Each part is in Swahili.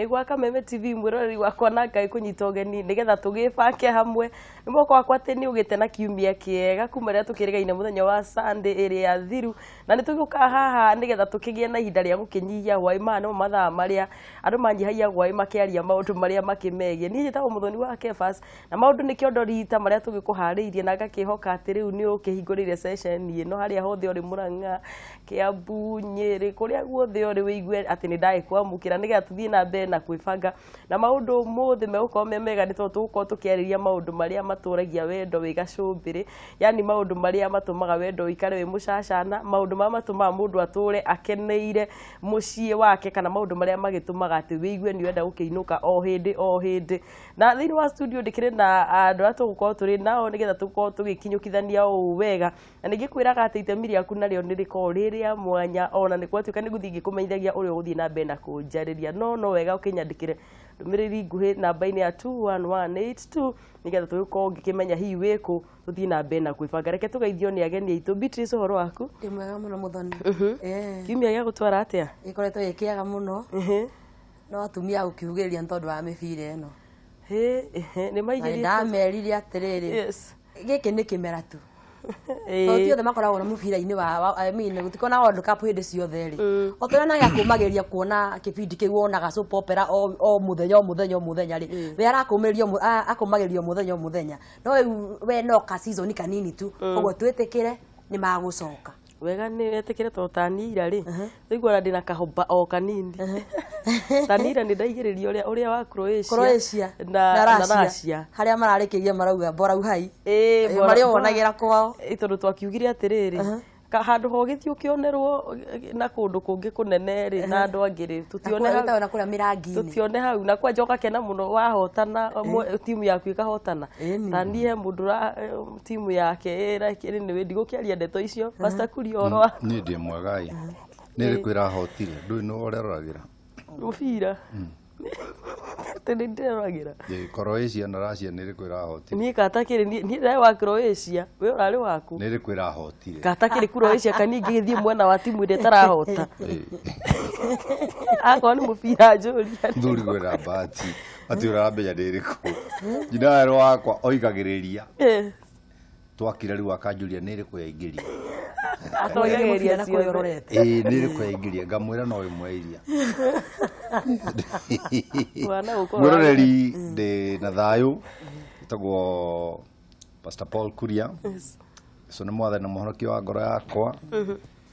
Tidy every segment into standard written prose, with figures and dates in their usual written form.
nigwa Kameme TV mwiroreri wakwa na Ngai kunyita ugeni nigetha tugibake hamwe nimoko wakwa ati ni ugite na kiumia kiega kuma ria tukirigaine muthenya wa Sunday iria thiru na nituguka haha nigetha tukigie na ihinda ria gukinyihia hwaimano mathaa maria andu manyihagia hwai makiaria maundu maria makimegie ni njitagwo muthoni wa Kefas na maundu ni kiondo rita maria tugikuhariirie na ngakihoka ati riu ni ukihingurire session ino haria hothe uri Murang'a Kiambu Nyeri kuria guothe uri wigue ati ni ndai kwamukira nigetha tuthie na mbere na kwibanga na maundu mothe megukorwo memega ni tugukorwo tukiariria maundu maria maturagia wendo wi gacumbiri yani maundu maria matumaga wendo ikare wi mucacana maundu maria matumaga mundu ature akeneire mucii wake kana maundu maria magitumaga ati wigue ni wenda gukiinuka o hindi na thiini wa studio ndikire na andu aria tugukorwo turi nao nigetha tugukorwo tugikinyukithania o wega na ningikwiraga ati itemi riaku nario ni rikorwo riria mwanya ona ni gwatuika ni guthii ngikumenyithagia uria uguthii na mbere na kunjariria no wega ukinyandikire ndumiriri nguhi namba-ini ya 21182 nigetha tugukorwo ngikimenya hii wiku tuthii na mbere na kwibanga reke tugeithio ni ageni aitu Beatrice horo waku ndi mwega muno muthoni kiumia gia gutwara atia ikoretwo ikiaga muno no atumia ukihugiria ntondu wa mibira eno ni maigirite ndameririe atiriri yes giki ni kimera tu Othiothe makoragwo na mubira-ini wa gutikona World Cup hindi ciothe ri otore na gakumageria kuona kibindi kiu wonaga soap opera o muthenya ri we akumagerio muthenya no we no ka season kanini tu koguo twitikire ni magucoka wega ni etikire to tanira ri igora ndina kahomba o kanini tanira ni ndaigiririo uria wa Croatia na Russia haria mararikiria marauga bora uhai bora wonagira kwao itondu twakiugire atiriri handu ho githio kionerwo na kundu kungi kunene ri na andu angiri tutione hau na kuria mirangi tutione hau na kwa joka kena muno wahotana timu yaku ikahotana na nie mundu timu yake kiri ni wendi gukiaria ndeto icio Pastor Kurioro ni ndi mwagai ni rikwira hotire ndu no oreragira mufira tenderagira Croatia na Russia ni rikwira hotire ni katakiri ni dai wa Croatia we urari waku ni rikwira hotire katakiri Croatia kaningi githie mwena wa timu ire tarahota akwa ni mufira juria nduri gwira bati ati urambenya ndiriko njina ero wakwa oigagiriria twakira riu akanjuria ni riku yaingiria atoyageria na kuyororete ni riku yaingiria ngamwira no imweiria mwiroreri de na thayu tagwo Pastor Paul Kuria so ni mwathani muhonokia wa ngoro yakwa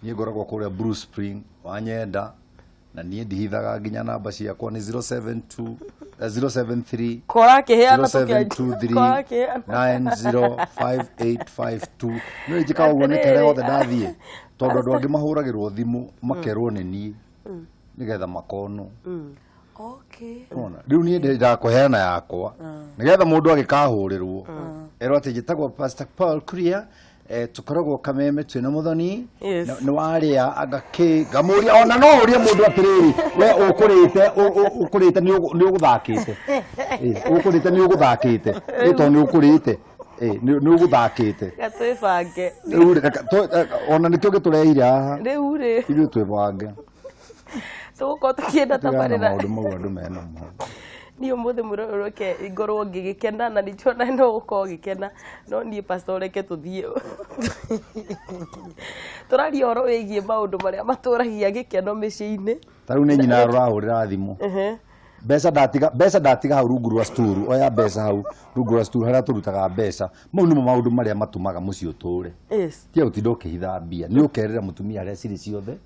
ni ngoragwo kuria Bruce Spring wanyenda na nie ndihithaga nginya namba ciakwa ni 073 kora kiheana tukiaja 905852 ni njikaga uguo ni kere othe ndathie tondu andu angi mahuragirwo thimu makerwo ni nie nigetha makono ona riu nie ndakuheana yakwa nigetha mundu agikahurirwo ero ati njitagwo Pastor Paul Kuria tukoragwo Kameme twina muthoni ni waria agaki ngamuria ona no uria mundu atiriri we ukurite ni uguthakite ukurite ni uguthakite ito ni ukurite ni uguthakite gatwibange ona nikyo gitureire haha riu ri ithu twibange tugukorwo tukienda tabarira maundu mau andu mena mo ni umuthi muroroke igorwo ngigikena na ndichona no gukorwo gikena no ni pastor reke tuthie turari oro wigie maundu maria maturagia gikeno micii-ini tariu ni nyina arahurira thimu Besa ndatiga hau rungu rwa sturu oya besa hau rungu rwa sturu haria turutaga besa mau nimo maundu maria matumaga mucii uture tia utinda ukihitha mbia ni ukerera mutumia aria ciri ciothe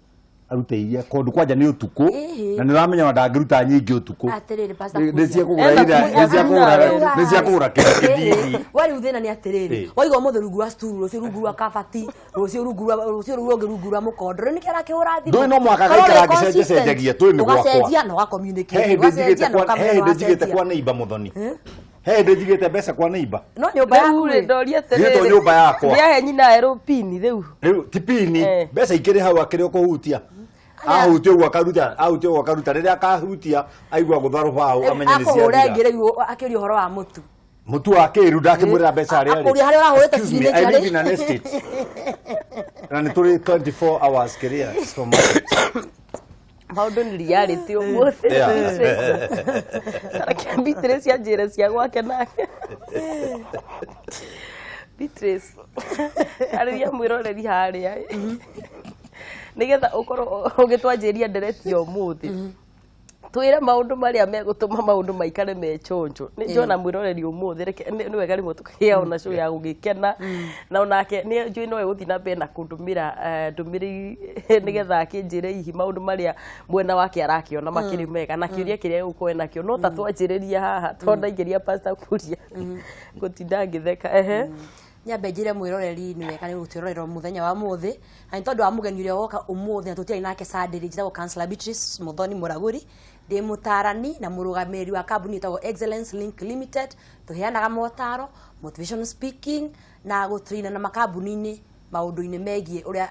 arute iria kondu kwanja ni utuku na ni ramenya ndangiruta nyingi utuku atiriri Pastor ni cia kugura kidini wari uthina ni atiriri waigwa muthe rungu rwa sturu rucio rungu rwa kabati rucio rungu rwa mukondo ni kera kihura thimu ndu no mwaka gaikara ngicenjagia twi ni gwakwa ugacenjia no communicate ugacenjia no kamera ndigite kwa neiba muthoni ndigite mbeca kwa neiba no nyumba yaku ri ndoria atiriri ni nyumba yakwa ni ahe nyina aeropini riu ti pini mbeca ikiri hau akiri kuhutia ahutio gwakaruta riria akahutia aigua gutharu bao amenya ni cia akore ngire akirio horo wa mutu wa kiru ndakimurira mbeca aria ari haria urahurite cibine cyari na ni turi 24 hours career maundu ni reality umuthi tareke Beatrice ya njira cia gwake nake Beatrice ariya mwiroreri haria nigetha ukorwo ugitwanjiria ndereti umuthi twire maundu maria megutuma maundu maikare mechonjo ni njona mwiroreri umuthi reke ni wega rimwe tukia ona show ya gugikena na onake ni njui no eguthi na mbere na kundumira ndumiri nigetha akinjire ihi maundu maria mwena wake arakiona makiri mega na kiuria kiria uko nakio no tatwanjiriria haha tonda ingiria pastor kuria gutinda ngitheka nyambe njire mwiroreri ni weka ni gutwirorera muthenya wa muthi na ntondu wa mugeni uria woka umuthi na tutiri nake Sadiri njira Councillor Beatrice Muthoni Muraguri ndi mutarani na murugamiri wa kambuni itago Excellence Link Limited tuheanaga motaro motivation speaking na gutrina na makambuni-ini maundu-ini megie uria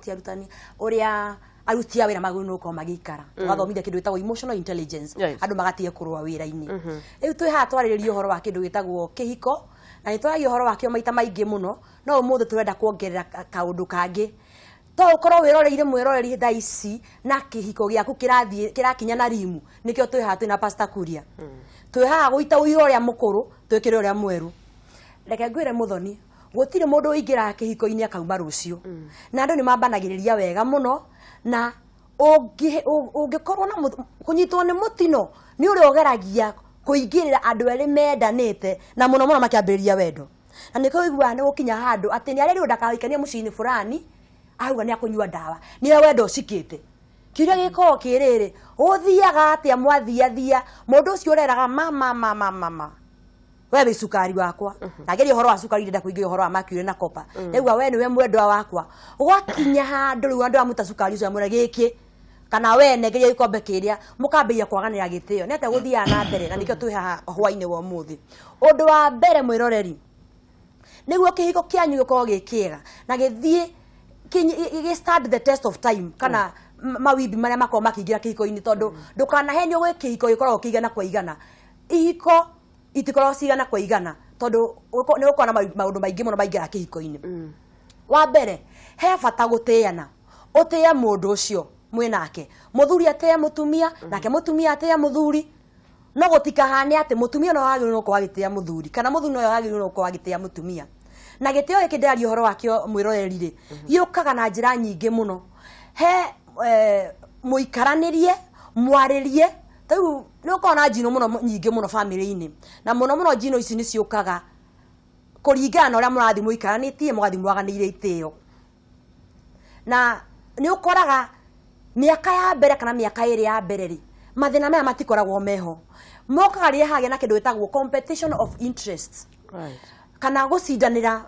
arutani uria arutia wira maguru no ko magikara tugathomithia kindu gitagwo emotional intelligence andu magatie kurwa wira-ini riu twi ha twariririe uhoro wa kindu gitagwo kihiko na nitwaragia uhoro wakio maita maingi muno no umuthi turenda kuongerera kaundu kangi to ukorwo wiroreire mwiroreri thaa ici na kihiko giaku kirakinya na rimu nikio twi ha twina pastor kuria twi ha guita uiro uria mukuru twikire uria mweru reke ngwire Muthoni gutire mundu uingira kihiko-ini akauma rucio na andu ni mambanagiriria wega muno na ungikorwo na kunyitwo ni mutino ni uri ogeragia kuingirira andu eri mendanite na muno muno makiambiriria wendo na niko igwa ni gukinya handu ati ni areri ndakaikania mucini fulani auga ni akunyua ndawa ni wendo cikite kiria giko kiriri uthiaga atia mwathiathia mundu ucio ureraga mama we bicukari wakwa nageria uhoro wa cukari ndenda kuingia uhoro wa makiure na kopa egwa we niwe mwendwa wakwa ugakinya handu riu andu amuta cukari ucio amura giki kana we negeria ikombe kiria mukambia kwaganira gitio ni ate guthia na mbere na nikio twi haha hwaine wa muthi undu wa mbere mwiroreri niguo kihiko kianyu gikorwo gikiega na githie stand the test of time kana mawimbi maria makoo makiingira kihiko-ini tondu ndukanahenio gwi kihiko gikorwo kiigana kwa igana ihiko itikorwo cigana kwa igana tondu ni ukona maundu maingi muno maingira kihiko-ini wa mbere he bata gutiana utia mundu ucio mwinake muthuri atia mutumia nake mutumia atia muthuri no gutikahane ati mutumia no wagirwo ko wagitia muthuri kana muthuri no wagirwo ko wagitia mutumia na gitio giki ndari uhoro wakio mwirorerire yukaga na njira nyingi muno he muikaranirie mwaririe tau no kona njino muno nyingi muno family-ini na muno njino ici ni ciukaga kuringana uria murathi muikaranitie mugathi mwaganire itio na ni ukoraga miaka ya mbere kana miaka iri ya mbere ri mathina maya matikoragwo meho mokaga ri hage na kindu gitagwo competition of interests kana gucindanira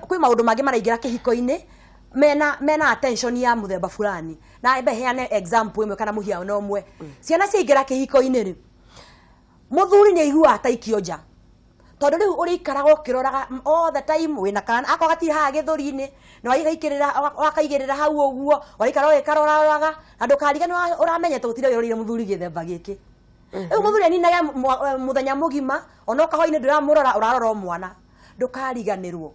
kwi maundu mangi maraingira kihiko-ini mena attention ya muthemba fulani na ebe heane example imwe kana muhiano umwe ciana ciingira kihiko-ini ri muthuri ni aigua ataikio nja tondu riu uri ikaraga ukiroraga all the time wina kana ako gatiri ha githuri-ini no wakaigirira hau uguo warikara ugikarora na ndukarigani uramenyete gutire wirorire muthuri githemba giki riu muthuri aninaga muthenya mugima ona kahoini ndiramurora urarora mwana ndukariganirwo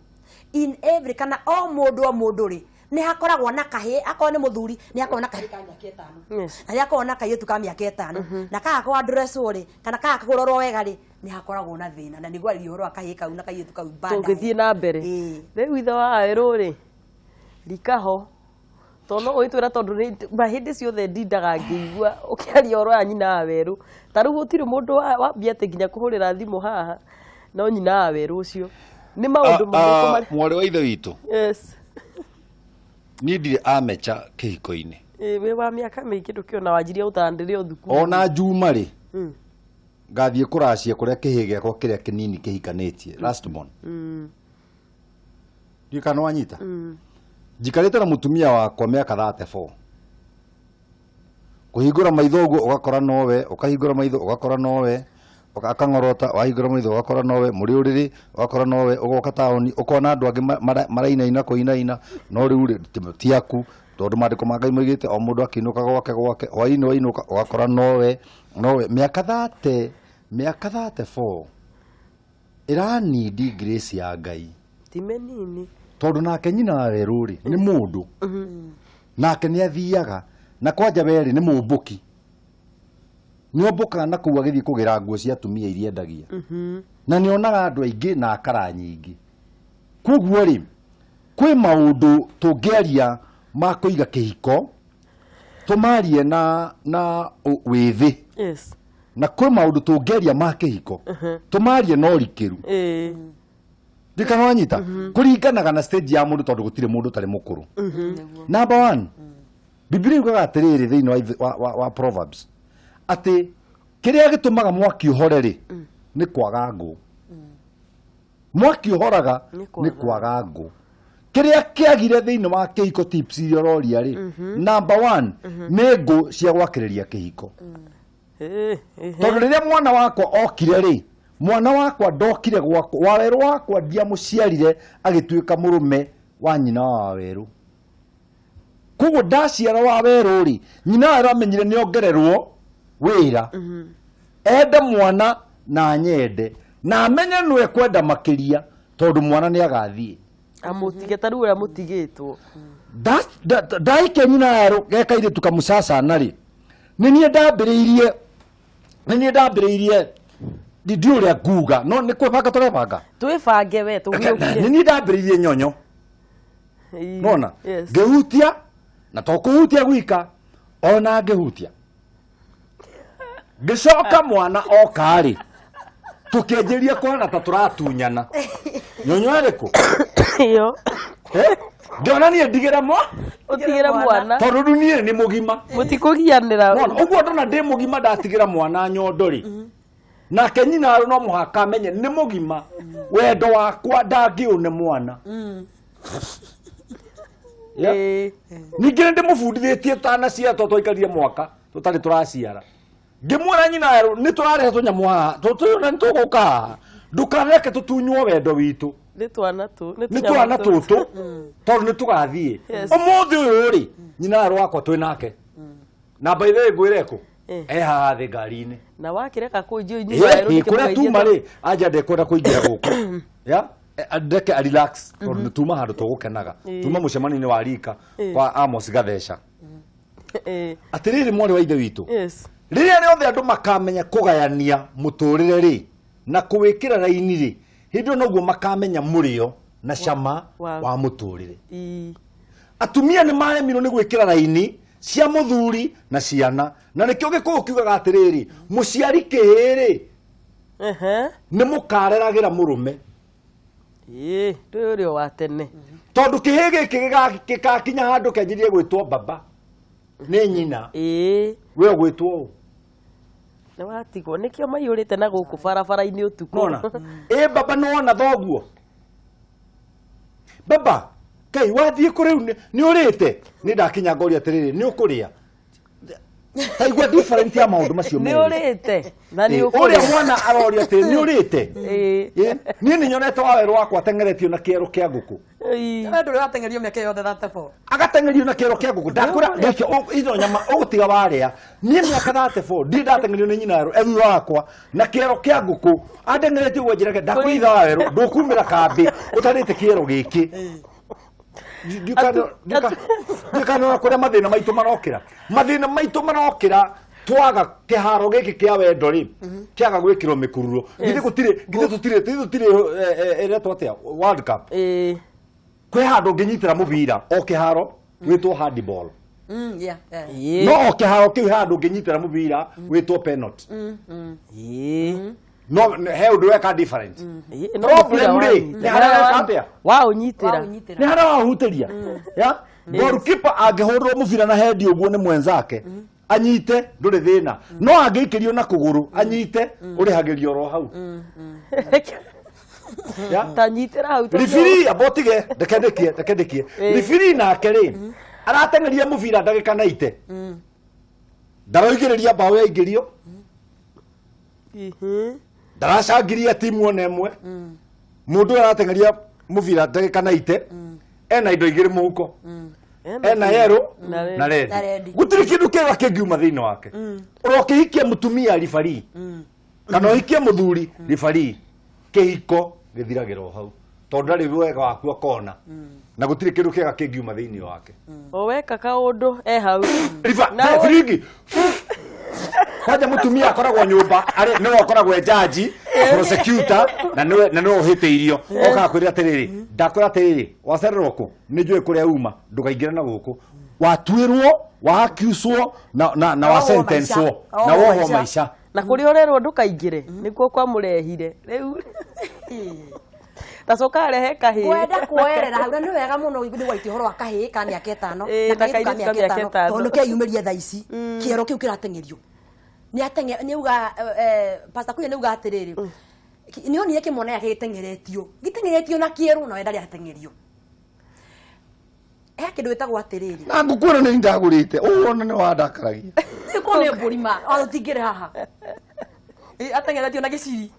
in every kana o mundu ri ni hakoragwo na kahe akoro ni muthuri ni hakoragwo na kahe ka miaka 5 na hakoragwo na kahe tu ka miaka 5 na kaka kwa dress uri kana kaka kurorwo wega ri ni hakoragwo na thina na niguo ari uhoro wa kahe kau na kahe tu kau banda tungithie na mbere riu ithe wa Aero ri rikaho tono uitwira tondu ni mahindi ciothe ndindaga ngĩigua ukiaria oro ya nyina Aweru taru gutiri mundu wa biate nginya kuhurira thimu haha no nyina Aweru ucio ni maundu mariko mwari wa ithe witu yes ni ndire amecha kihiko-ini we wa miaka mingi ndukiona wanjiria utandire thukuru ona Juma ri ngathie kuracia kuria kihi giakwa kiria kinini kihikanitie last born ndikana wanyita njikarite na mutumia wakwa miaka 34 kuhingura maitho uguo ugakora nowe ukahingura maitho ugakora nowe akangorota wahingura maitho ugakora nowe muri uriri ugakora nowe ugoka taoni ukona andu angi marainaina kuinaina no riu tiaku tondu mandiko mangai moigite o mundu akinuka gwake waini wainuka ugakora nowe miaka 34 irani di grace ya Ngai ti menini tondu nake nyina Aweru ri ni mundu nake ni athiaga na kwanja weri nĩ mũmbũki nĩ ũmbũkaga na kũu agĩthiĩ kũgĩra nguo cia atumia iria endagia na nĩ onaga andũ aingĩ na akara nyingĩ koguo rĩ kwĩ maũndũ tũngĩaria ma kũiga kĩhiko tũmarie na wĩthĩ na kwĩ maũndũ tũngĩaria ma kĩhiko tũmarie na ũrikĩru ndikana wanyita kũringanaga na stage ya mũndũ tondũ gũtirĩ mũndũ tarĩ mũkũrũ number 1 Biblia yugaga atĩrĩrĩ thĩinĩ wa Proverbs atĩ kĩrĩa gĩtũmaga mwaki ũhore rĩ nĩ kwaga ngũ mwaki ũhoraga nĩ kwaga ngũ kĩrĩa kĩagire thĩinĩ wa kĩhiko tips iria ũroria rĩ number 1 nĩ ngũ cia gwakĩrĩria kĩhiko tondũ rĩrĩa mwana wakwa okire rĩ mwana wakwa ndokire gwakwa wawerũ wakwa ndiamũciarire agĩtuĩka mũrũme wa nyina wa wawerũ koguo ndaciara wawerũ rĩ nyina wawerũ amenyire nĩongererwo wĩra ende mwana na nyende na amenye nĩ ekwenda makĩria tondũ mwana nĩ agathiĩ amutige ta rĩu ũrĩa mũtigĩtwo ndaike nyina wawerũ gekaire tukamũcacana rĩ nĩ niĩ ndambĩrĩirie ndi ũrĩa nguga no nĩ kwĩbanga tũrebanga twĩbange we tũgĩũkire nĩ niĩ ndambĩrĩirie nyonyo nona ngĩhutia na to kũhutia gwika ona ngĩhutia ngĩcoka mwana oka-rĩ tũkĩanjĩria kwana ta tũratunyana nyonyo ĩrĩkũ iyo ngĩona niĩ ndigĩre ũtigĩre mwana tondũ rĩu niĩ nĩ mũgima mũtikũgianĩra ũguo ndona ndĩ mũgima ndatigĩra mwana nyondo-rĩ nake nyina no mũhaka amenye nĩ mũgima wendo wakwa ndangĩũne mwana ningĩ ndĩmũbundithĩtie tanaciara to twaikarire mwaka tũtarĩ tũraciara ngĩmuona nyina nĩ tũrarehe tũnyamũ haha nĩ tũgũka haha ndũkareke tũtunywo wendo witũ nĩ twana tũtũ tondũ nĩ tũgathiĩ ũmũthĩ ũyũ-rĩ nyina wakwa twĩ nake na by the way ngwĩre kũ haha thĩ ngari-inĩ na wakĩreka kũnjio kũrĩa tuma-rĩ anja ndekwenda kũingĩra gũkũ ndeke a relax tondũ nĩ tuma handũ tũgũkenaga tuma mũcemanio-inĩ wa rika kwa Amos Gatheca atĩrĩrĩ mwarĩ wa ithe witũ rĩrĩa rĩothe andũ makamenya kũgayania mũtũrĩre-rĩ na kũwĩkĩra raini-rĩ hĩndĩ ĩyo noguo makamenya mũrĩo na cama wa mũtũrĩre atumia nĩ maremirwo nĩ gwĩkĩra raini cia mũthuri na ciana na nĩkĩo gĩkũyũ kiugaga atĩrĩrĩ mũciari kĩhĩ-rĩ nĩ mũkareragĩra mũrũme ndũĩ ũrĩa wa tene tondũ kĩhĩ gĩkĩ gĩgakinya handũ kĩanjĩrĩrie gwĩtwo baba nĩ nyina we ũgwĩtwo ũũ nĩ watigwo nĩkĩo maiyũrĩte na gũkũ barabara-inĩ ũtukũ baba nĩwona thoguo baba Kai wathiĩ kũ rĩu nĩ ũrĩte nĩ ndakinya ngoria atĩrĩrĩ nĩ ũkũrĩa taigua different ya maũndũ macio nĩ ũrĩte na nĩ ũkũrĩa ũrĩa mwana aroria atĩrĩ nĩ ũrĩte niĩ nĩ nyonete wawerũ wakwa ateng'eretio na kĩero kĩa ngũkũ ndũrĩ watengerio mĩaka yothe 34 agateng'erio na kĩero kĩa ngũkũ ndakwĩra izo nyama ũgũtiga warĩa niĩ mĩaka 34 ndi ndateng'erio nĩ nyina werũ ewi wakwa na kĩero kĩa ngũkũ andeng'eretio ũguo njĩrake ndakwĩitha wawerũ ndũkumĩra kambĩ ũtarĩte kĩero gĩkĩ ndikana kũrĩa mathĩna maitũ marokĩra twaga kĩharo gĩkĩ kĩa wendo rĩ kĩaga gwĩkĩrwo mĩkururo githĩ tũtirĩ eretwo atĩa World Cup kwĩ handũ ũngĩnyitĩra mũbira o kĩharo wĩtwo handball no o kĩharo kĩu handũ ũngĩnyitĩra mũbira wĩtwo penalty no he ũndũ weka different problem rĩ nĩ harĩa weka atĩa waũnyitĩra nĩ harĩa wahutĩria goalkeeper angĩhũrwo mũbira na hendi ũguo nĩ mwenzake anyite ndũrĩ thĩna no angĩikĩrio na kũgũrũ anyite ũrĩhagĩrio ro hau tanyitĩra hau ribiri abotige ndekendĩkie ribiri nake rĩ arateng'eria mũbira ndagĩka 90 ndaroigĩrĩria mbaũ yaingĩrio ndaracangĩria timu ona ĩmwe mũndũ ũyũ arateng'eria mũbira ndagĩka 90 ena indo igĩrĩ mũhuko ena yellow na red gũtirĩ kĩndũ kĩega kĩngiuma thĩinĩ wake ũrokĩhikia mũtumia ribari kana ũhikie mũthuri ribari kĩhiko gĩthiragĩra o hau tondu ndari wega waku akona na gutire kindu kiega kingiuma thiini wake weka kaundu hau na frigi kwaja mutumia akoragwo nyumba ari no akoragwo jaji prosecutor na no hiteirio oka kwira atiriri ndakora atiriri wacererwo ku ni njui kuria uma ndukaingira na guku watuirwo wa accuse na wa sentence na woho maisha na kuri orerwo ndukaingire nikuo kwa murehire riu tacoka rehe kahi kwenda kuerera hau ni wega muno ni gwaiti horo akahi ka miaka 5 na kahi ka miaka 5 tondu ke yumeria thaa ici kiero kiu kiratengerio ni uga pastor kuya ni uga atiriri ni onire kimona yake gitengeretio na kiero na wenda ri atengerio kindu wetagwo atiriri na ngukwona ni ndagurite uwona ni wandakaragia ko ne burima arutingire haha atengeretio na giciri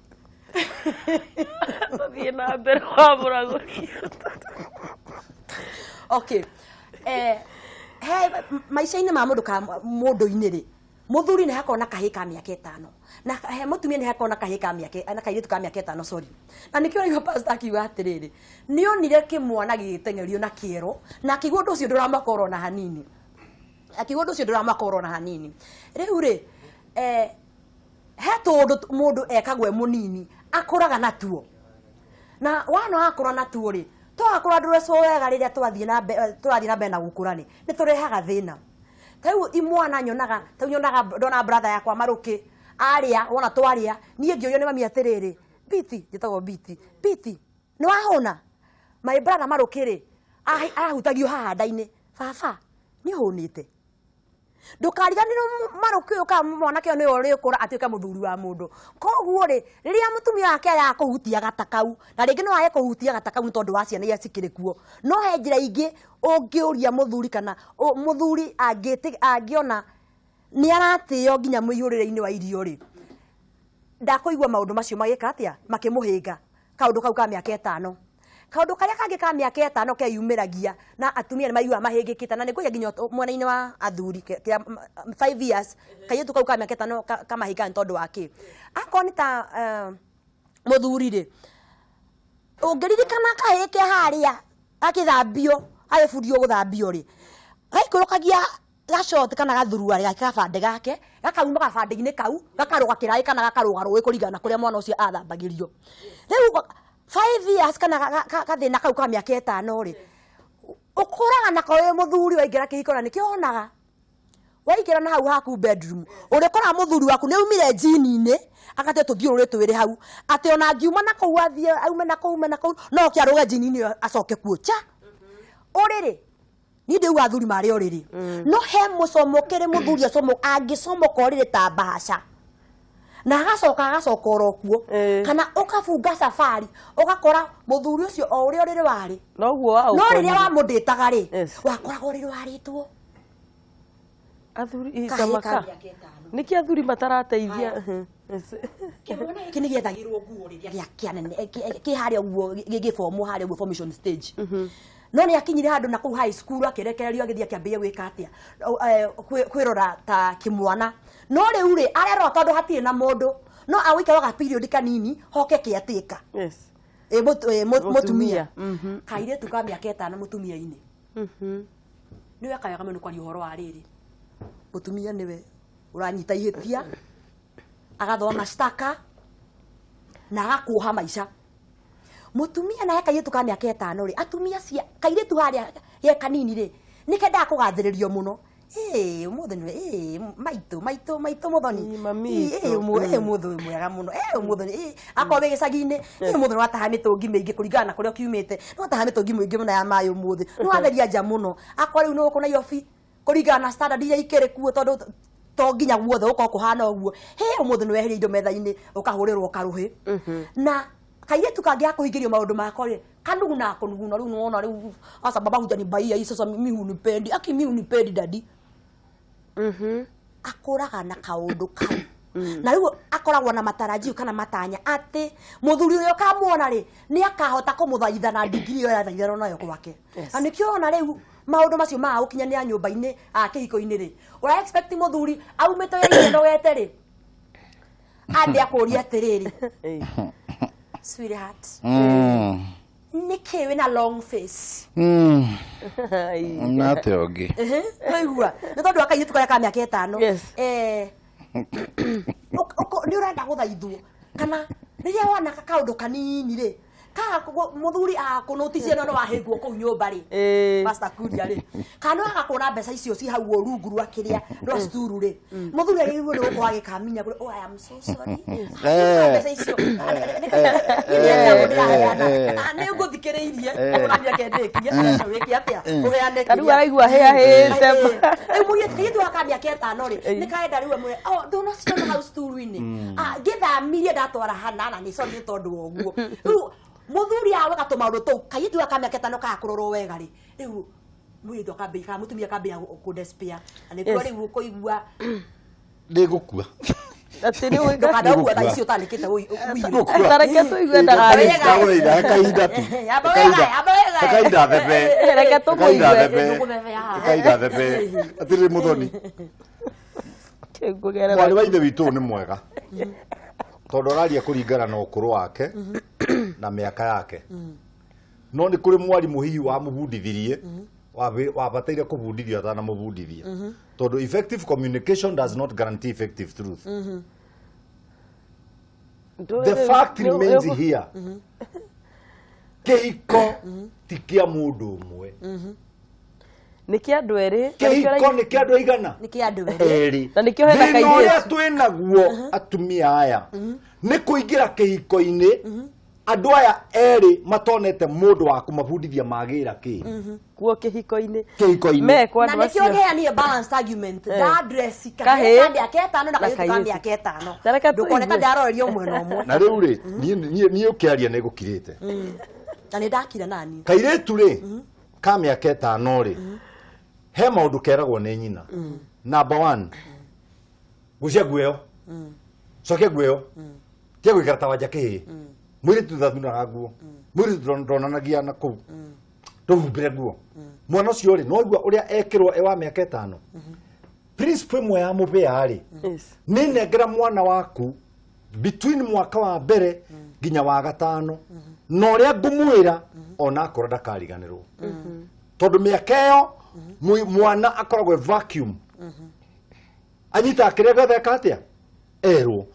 na mbere wa muraguri okay maisha-inĩ ma mũndũ ka mũndũ-inĩ rĩ mũthuri nĩ hakona kahĩ ka mĩaka 5 na mũtumia nĩ hakona kahĩ ka mĩaka na kairĩtu ka mĩaka 5 sorry na nĩkĩo rĩu pastor akiuga atĩrĩrĩ nĩ onire kĩmwana gĩgĩtengerio na kĩero na akĩigua ũndũ ũcio ndũramakora na hanini rĩu rĩ he tũndũ mũndũ ekagwe mũnini akũraga natuo na wana akũra natuo rĩ twakũra ndũrecwo wega rĩrĩa twathiĩ na mbere na gũkũra nĩ tũrehaga thĩna tau imwana nyonaga ndona brother yakwa Marũkĩ arĩa wona twarĩa niĩ ngĩorio nĩ mami atĩrĩrĩ biti njĩtagwo biti nĩ wahũna my brother Marũkĩ rĩ ahutagio haha nda-inĩ baba nĩ hũnĩte ndukariganirwo Marũkĩ ka mwanake nĩ ore kũra atuĩka mũthuri wa mũndũ koguo rĩ rĩrĩa mũtumia wake ya kũhutia gatakau na rĩngĩ no aye kũhutia gatakau nĩ tondũ wa ciana iria cikĩrĩ kuo no he njĩra ingĩ ũngĩũria mũthuri kana mũthuri angĩona nĩ aratĩo nginya mũihũrĩre-inĩ wa irio rĩ ndakũigua maũndũ macio magĩka atĩa makĩmũhĩnga kaũndũ kau ka mĩaka 5 kaũndũ karĩa kangĩ ka mĩaka 5 keyumĩragia na atumia nĩ maigua mahĩngĩkĩte na nĩ kũiya nginya mwena-inĩ wa athuri 5 years kairĩtu kau ka mĩaka 5 kamahĩnga nĩ tondũ wa kĩ akorwo nĩ ta mũthuri rĩ ũngĩririkana kahĩ ke harĩa agĩthambio agĩbundio gũthambio rĩ gaikũrũkagia gacoti kana gathurua gake gabande gake gakauma gabande-inĩ kau gakarũga kĩraĩ kana gakarũga rũĩ kũringana na kũrĩa mwana ũcio athambagĩrio rĩu 5 years kana gathĩna kau ka mĩaka 5 rĩ ũkũraga nako wĩ mũthuri waingĩra kĩhiko na nĩkĩo wonaga waingĩra na hau haku bedroom ũrĩkora mũthuri waku nĩ umire njini-inĩ agatĩ tũthiũrũrĩ twĩrĩ hau atĩ ona ngiuma na kũu athiĩ aume na kũu no kĩarũge njini-inĩ acoke kuocha ũrĩrĩ ni ndĩu athuri marĩ ũrĩrĩ no he mũcomokere mũthuri angĩcomoka ũrĩrĩ ta mbahaca na agacoka orokuo kana ũkabunga safari ũgakora mũthuri ũcio o ũrĩa ũrĩrĩ warĩ no rĩrĩa wamũndĩtaga rĩ wakoraga ũrĩrĩ warĩtwo athuri samaka niki athuri matarateithia kĩ nĩ gĩethagĩrwo nguo rĩrĩa gĩakĩanene kĩ harĩa ũguo gĩgĩbomwo harĩa ũguo formation stage no nĩ akinyire handũ na kũu high school akĩrekererio agĩthiĩ akĩambĩrĩria gwĩka atĩa kwĩrora ta kĩmwana no rĩu rĩ arerwo tondũ hatirĩ na mũndũ no agũikaraga period kanini hoke kĩatĩka mũtumia kairĩtu ka mĩaka 5 mũtumia-inĩ nĩwe kayaga mũno kwaria ũhoro wa rĩrĩ mũtumia nĩwe ũranyita ihĩtia agathoma staka na agakuoha maica mutumia na kairĩtu ka mĩaka 5 rĩ atumia cia kairĩtu harĩa ye kanini rĩ nĩkendaga kũgathĩrĩrio mũno mũthĩ nĩwe maitũ mũthoni mũthĩ mwega mũno mũthĩ akorwo wĩ gĩcagi-inĩ mũthĩ nĩ wataha mĩtũngi mĩingĩ kũringana na kũrĩa ũkiumĩte nĩ wataha mĩtũngi mĩingĩ mũno ya maĩ ũmũthĩ nĩ watheria nja mũno akorwo rĩu nĩ ũkũ na iobi kũringana na standard iria ikĩrĩ kuo tondũ to nginya guothe ũkorwo kũhana ũguo ũmũthĩ nĩ weheria indo metha-inĩ ũkahũrĩrwo karũhĩ na kairĩtu kangĩ kũhingĩrio maũndũ makwa rĩ kanuguna rĩu nĩwona rĩu asa baba hujanibaia hii sasa mimi hunipendi mimi hunipendi dadi akũraga na kaũndũ kau na rĩu akoragwo na matarajio kana matanya atĩ mũthuri ũrĩa ũkamwona rĩ nĩ akahota kũmũthaitha na ndigiri ĩyo yathaithanwo nayo gwake na nĩkĩo ona rĩu maũndũ macio ma gũkinyanĩra nyũmba-inĩ kĩhiko-inĩ rĩ ũra expect mũthuri aumĩte wĩra ndogete rĩ ambe akũria atĩrĩrĩ sweetheart niki wina long face na teogi Waigua nĩ tondũ akairĩtu karĩa ka mĩaka 5 Yes. nĩ ũrenda gũthaithwo kana rĩrĩa wona kaũndũ kanini rĩ muthuri akũnoticia no wahĩngwo kũu nyũmba rĩ Pastor Kuria rĩ kana agakuona mbeca icio ci hau rungu rwa kĩrĩa rwa sturu rĩ muthuri rĩu nĩ gũkorwo agĩkaminya kũrĩ oh I am so sorry mbeca icio nĩ ngũthikĩrĩirie ũrania kendĩkia wĩki atĩa ũheane Kariu araigua hĩahĩte rĩu mũirĩtu wa mĩaka 5 rĩ nĩ kaenda rĩu amwe ndona ciona hau sturu-inĩ ngĩthamirie ndatwara hana na nĩ sorry tondũ ũguo rĩu muthuri awe gatuma ndo to kayitu akamya ketano ka kuroro wega ri riu mwido kabe ka mutumia kabe ku despair ani ko riu ko igua ndigukua ati ni wega kada ugwa tha icio tanikite ui atareke tu igwe ndagari kawaida kaida tu kaida bebe reke tu igwe kaida bebe atiri muthoni kegugera wali wa ithe witu ni mwega tondu araria kuringana na ukuru wake na miaka yake no ni kuri mwarimu hihi wa mubundithirie wabataire kubundithia atana mubundithia tondu effective communication does not guarantee effective truth the fact remains here kihiko tikia mundu umwe niki andu eri kihiko niki andu aigana niki andu eri na nikio hena kaide oria twinaguo atumia aya ni kuingira kihiko-ini andu aya eri matonete mundu wa kumabundithia magira ki kuo kihiko-ini meko na nikio geani balance argument da address kandi aketano na kandi aketano ndukoneka ndarorerio mwena umwe na riu ri ni ukiaria ni gukirite na ni ndakira nani kairetu ri ka miaka 5 ri he maundu keragwo ni nyina number 1 gucia gueo coke gueo tia gwikara ta wanja kihi mwiri tuthathuna nguo mwiri turonanagia na kuu tuhumbire nguo mwana ucio ri no igua uria ekirwo ewa miaka 5 principle mwe ya mubea ri ni nengera mwana waku between mwaka wa mbere nginya wa gatano no ria ngumwira ona akora ndakariganirwo tondu miaka iyo mwana akoragwo vacuum anyita kiria gothe katia erwo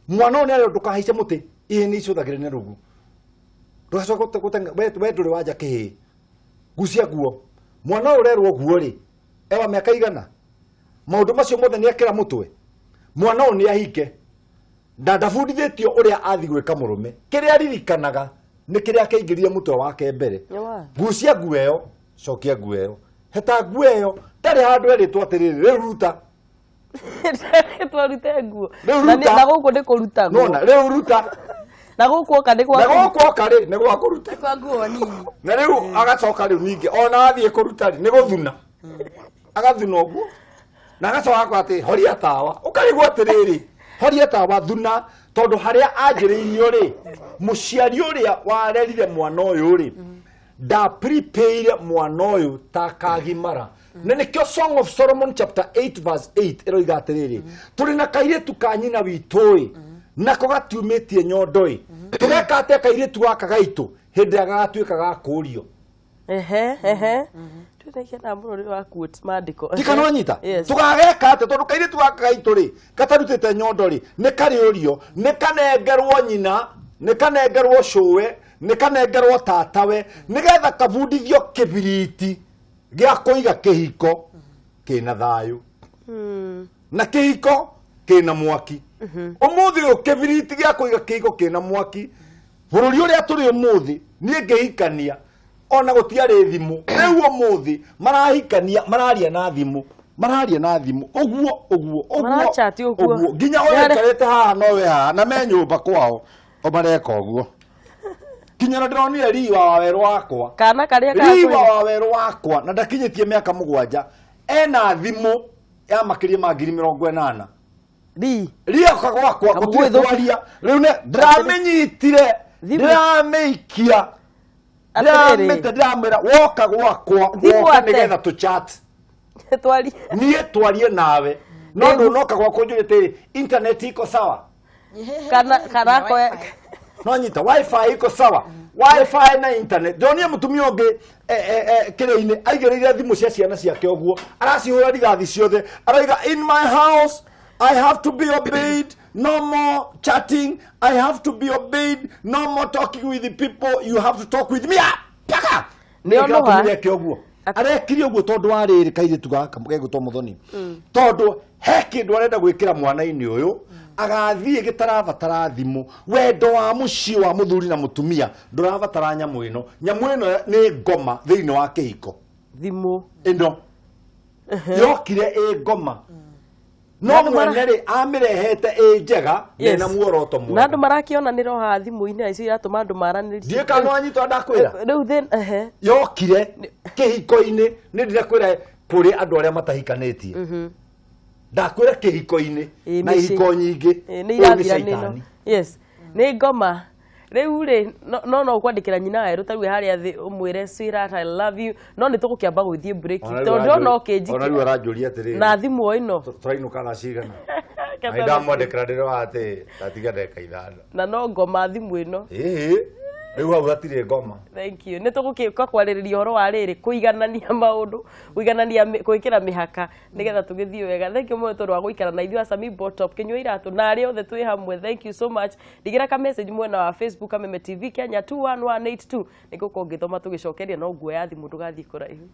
mwana one ndukahaice muti ihini icuthagire ne rugu ndugacoka gutenga we nduri wanja kihi gucia guo mwana urerwo guo ri ewa miaka igana maundu macio mothe ni akira mutwe mwana one ahike ndabundithitio uria athi gwika murume kiria ririkanaga ni kiria kaingirie mutwe wake mbere gucia gueyo cokia gueyo heta gueyo tari handu eri twatiriri riu ruta twarute nguo na guku ndi kuruta nguo nona riu ruta na guku oka ndi kwa na guku oka ri ni gwa kuruta kwa nguo nini na riu agacoka riu ningi ona athie kuruta ri ni guthuna agathuna guo na agacoka kwa ati horia tawa ukarigwo atiriri horia tawa thuna tondu haria anjiriirio ri muciari uria warerire mwana uyu ri da prepare mwana uyu takagimara na nikio Song of Solomon chapter 8 verse 8 eroiga atiriri turi na kairetu ka nyina witoi nako gatiumitie nyondoi tureka ate kairetu gaka gaitu hindi agatuika gakurio tuteke na mburi wa quote maandiko tikano anyita tugageka ate tondu kairetu gaka gaitu ri katarutite nyondo ri ni kariurio ni kanengerwo nyina ni kanengerwo cuwe ni kanengerwo tatawe nigetha kabundithio kibiriti gia kuiga kihiko kina thayu na kihiko kina mwaki umuthi ukibiriti gia kuiga kihiko kina mwaki bururi uria turi umuthi ni ngihikania ona gutiari thimu riu umuthi marahikania mararia na thimu uguo marachati uguo nginya oya karete haha nowe haha na me nyumba kwao omareka uguo kinyana ndronire riwa wa weru wakwa kana karia riwa wa weru wakwa na ndakinyitie miaka 7 ena thimu ya makiria ma 80,000 ria gwakwa gutwaria riu ne ndramenyitire ndrameikia ndramera woka gwakwa woka nigetha tu chat twarie nawe no ndunoka gwakwa njurite internet iko sawa kana ko no nyita wifi iko sawa wifi na internet donie mutumia ungi kire-ini aigereire thimu cia ciana ciake oguo aracihura rigathi ciothe araiga in my house I have to be obeyed. No more chatting. I have to be obeyed. No more talking with the people. You have to talk with me. Paka. Niono ha. Kioguo. Arekire uguo tondu ariri kaire tugaka mugegutwo muthoni. Tondu he kindu arenda gwikira mwana-ini uyu agathie gitarabatara thimu wendo wa muci wa muthuri na mutumia ndurabatara nyamu ino ni ngoma thiini wa kihiko thimu ino yokire ngoma no mwenere amirehete njega na muoroto mwe na andu marakiona ni roha thimu-ini icio iratuma andu maraniririe die kana anyitwa ndakwira riu then yokire kihiko-ini ni ndirakwira kuri andu aria matahikanitie ndakwira kihiko-ini na ihiko nyingi ni irathira nino yes ni ngoma riu ri no ukwandikira nyina weru tarue haria thi umwire sweetheart I love you no ni tugukiamba gwithie break tondu no kinjiki ona riu aranjuria atiri na thimu o ino turainuka na cigana aida mwandikira ndiro ati tatiga ndeka ithano na no ngoma thimu ino riu hau hatire ngoma thank you ni tugukika kwaririria horo wa riri kuiganania maundu kuiganania gwikira mihaka nigetha tugithie wega thank you muno tondu wa guikara na ithua Sami Botop kinywa iratu na ari othe twi hamwe thank you so much ndigira ka message mwena wa Facebook Kameme TV Kenya 21182 niguko ngithoma tugicokeria no nguo ya thimu ndugathie kuraihu